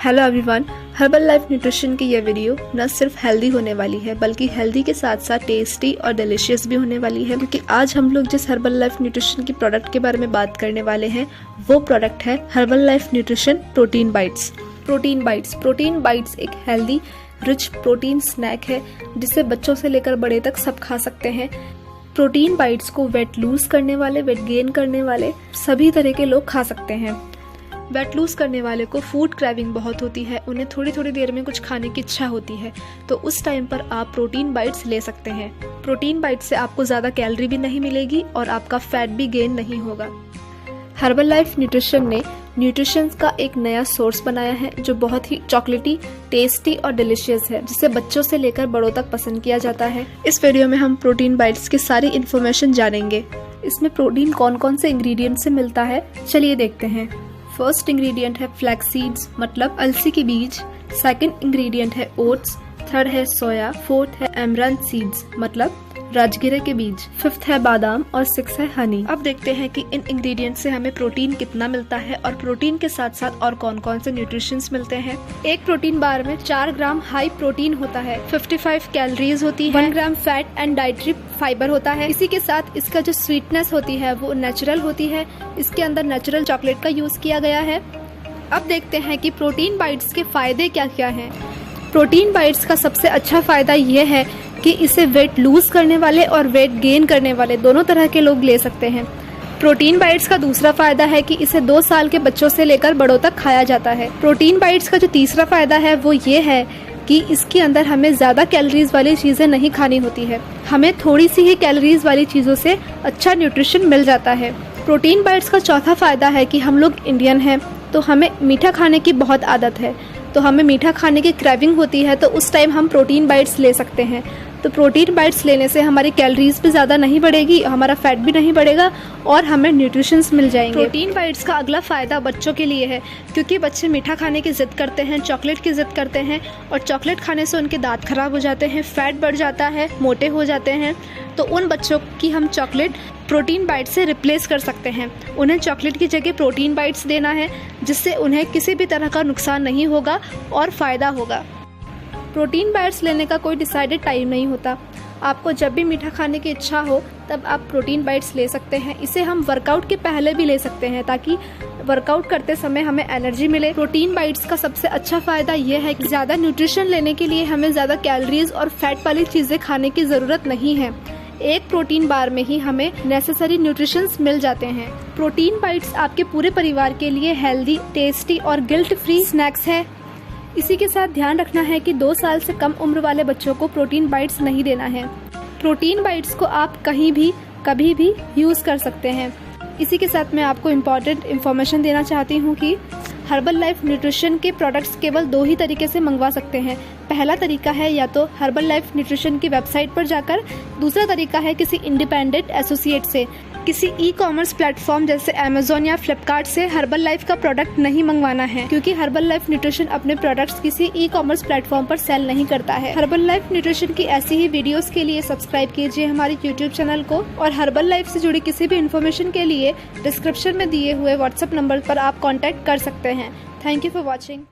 Hello everyone, herbal life nutrition की यह video न सिर्फ हेल्दी होने वाली है बल्कि हेल्दी के साथ साथ टेस्टी और डिलीशियस भी होने वाली है, क्योंकि आज हम लोग जिस हर्बल लाइफ न्यूट्रिशन की प्रोडक्ट के बारे में बात करने वाले हैं वो प्रोडक्ट है herbal life nutrition protein bytes. Protein bytes एक हेल्दी रिच प्रोटीन स्नैक है जिसे बच्चों से लेकर बड़े तक सब खा सकते हैं। प्रोटीन बाइट्स को वेट लूज करने वाले, वेट गेन करने वाले सभी तरह के लोग खा सकते हैं। वेट लूज करने वाले को फूड क्रेविंग बहुत होती है, उन्हें थोड़ी थोड़ी देर में कुछ खाने की इच्छा होती है, तो उस टाइम पर आप प्रोटीन बाइट्स ले सकते हैं। प्रोटीन बाइट्स से आपको ज़्यादा कैलोरी भी नहीं मिलेगी और आपका फैट भी गेन नहीं होगा। हर्बल लाइफ न्यूट्रिशन ने न्यूट्रिशन का एक नया सोर्स बनाया है जो बहुत ही चॉकलेटी, टेस्टी और डिलीशियस है, जिसे बच्चों से लेकर बड़ों तक पसंद किया जाता है। इस वीडियो में हम प्रोटीन बाइट्स की सारी इन्फॉर्मेशन जानेंगे। इसमें प्रोटीन कौन कौन से इंग्रेडिएंट से मिलता है, चलिए देखते हैं। फर्स्ट इंग्रेडिएंट है फ्लैक्स सीड्स मतलब अलसी के बीज। सेकंड इंग्रेडिएंट है ओट्स। थर्ड है सोया। फोर्थ है एमरंथ सीड्स मतलब राजगिरे के बीज। फिफ्थ है बादाम और सिक्स है हनी। अब देखते हैं कि इन इंग्रेडिएंट से हमें प्रोटीन कितना मिलता है और प्रोटीन के साथ साथ और कौन कौन से न्यूट्रिशंस मिलते हैं। एक प्रोटीन बार में 4 ग्राम हाई प्रोटीन होता है, 55 कैलोरीज होती है, 1 ग्राम फैट एंड डाइटरी फाइबर होता है। इसी के साथ इसका जो स्वीटनेस होती है वो नेचुरल होती है। इसके अंदर नेचुरल चॉकलेट का यूज किया गया है। अब देखते हैं कि प्रोटीन बाइट्स के फायदे क्या क्या हैं। प्रोटीन बाइट्स का सबसे अच्छा फायदा यह है कि इसे वेट लूज करने वाले और वेट गेन करने वाले दोनों तरह के लोग ले सकते हैं। प्रोटीन बाइट्स का दूसरा फायदा है कि इसे 2 साल के बच्चों से लेकर बड़ों तक खाया जाता है। प्रोटीन बाइट्स का जो तीसरा फायदा है वो ये है कि इसके अंदर हमें ज्यादा कैलोरीज वाली चीजें नहीं खानी होती है, हमें थोड़ी सी ही कैलोरीज वाली चीजों से अच्छा न्यूट्रिशन मिल जाता है। प्रोटीन बाइट्स का चौथा फायदा है कि हम लोग इंडियन हैं तो हमें मीठा खाने की बहुत आदत है, तो हमें मीठा खाने की क्रेविंग होती है, तो उस टाइम हम प्रोटीन बाइट्स ले सकते हैं। तो प्रोटीन बाइट्स लेने से हमारी कैलोरीज भी ज़्यादा नहीं बढ़ेगी, हमारा फैट भी नहीं बढ़ेगा और हमें न्यूट्रिशंस मिल जाएंगे। प्रोटीन बाइट्स का अगला फ़ायदा बच्चों के लिए है, क्योंकि बच्चे मीठा खाने की ज़िद करते हैं, चॉकलेट की ज़िद करते हैं और चॉकलेट खाने से उनके दांत खराब हो जाते हैं, फैट बढ़ जाता है, मोटे हो जाते हैं। तो उन बच्चों की हम चॉकलेट प्रोटीन बाइट्स से रिप्लेस कर सकते हैं। उन्हें चॉकलेट की जगह प्रोटीन बाइट्स देना है, जिससे उन्हें किसी भी तरह का नुकसान नहीं होगा और फ़ायदा होगा। प्रोटीन बाइट्स लेने का कोई डिसाइडेड टाइम नहीं होता, आपको जब भी मीठा खाने की इच्छा हो तब आप प्रोटीन बाइट्स ले सकते हैं। इसे हम वर्कआउट के पहले भी ले सकते हैं ताकि वर्कआउट करते समय हमें एनर्जी मिले। प्रोटीन बाइट्स का सबसे अच्छा फायदा यह है कि ज़्यादा न्यूट्रिशन लेने के लिए हमें ज़्यादा कैलोरीज और फैट वाली चीज़ें खाने की ज़रूरत नहीं है। एक प्रोटीन बार में ही हमें नेसेसरी न्यूट्रिशंस मिल जाते हैं। प्रोटीन बाइट्स आपके पूरे परिवार के लिए हेल्दी, टेस्टी और गिल्ट फ्री स्नैक्स है। इसी के साथ ध्यान रखना है कि 2 साल से कम उम्र वाले बच्चों को प्रोटीन बाइट्स नहीं देना है। प्रोटीन बाइट्स को आप कहीं भी कभी भी यूज़ कर सकते हैं। इसी के साथ मैं आपको इम्पॉर्टेंट इन्फॉर्मेशन देना चाहती हूँ कि हर्बल लाइफ न्यूट्रिशन के प्रोडक्ट्स केवल 2 ही तरीके से मंगवा सकते हैं। पहला तरीका है या तो हर्बल लाइफ न्यूट्रिशन की वेबसाइट पर जाकर, दूसरा तरीका है किसी इंडिपेंडेंट एसोसिएट से। किसी ई-कॉमर्स प्लेटफॉर्म जैसे अमेजोन या फ्लिपकार्ट से हर्बल लाइफ का प्रोडक्ट नहीं मंगवाना है, क्योंकि हर्बल लाइफ न्यूट्रिशन अपने प्रोडक्ट्स किसी ई-कॉमर्स प्लेटफॉर्म पर सेल नहीं करता है। हर्बल लाइफ न्यूट्रिशन की ऐसी ही वीडियोस के लिए सब्सक्राइब कीजिए हमारे यूट्यूब चैनल को, और हर्बल लाइफ से जुड़ी किसी भी इन्फॉर्मेशन के लिए डिस्क्रिप्शन में दिए हुए व्हाट्सएप नंबर पर आप कॉन्टैक्ट कर सकते हैं। Thank you for watching.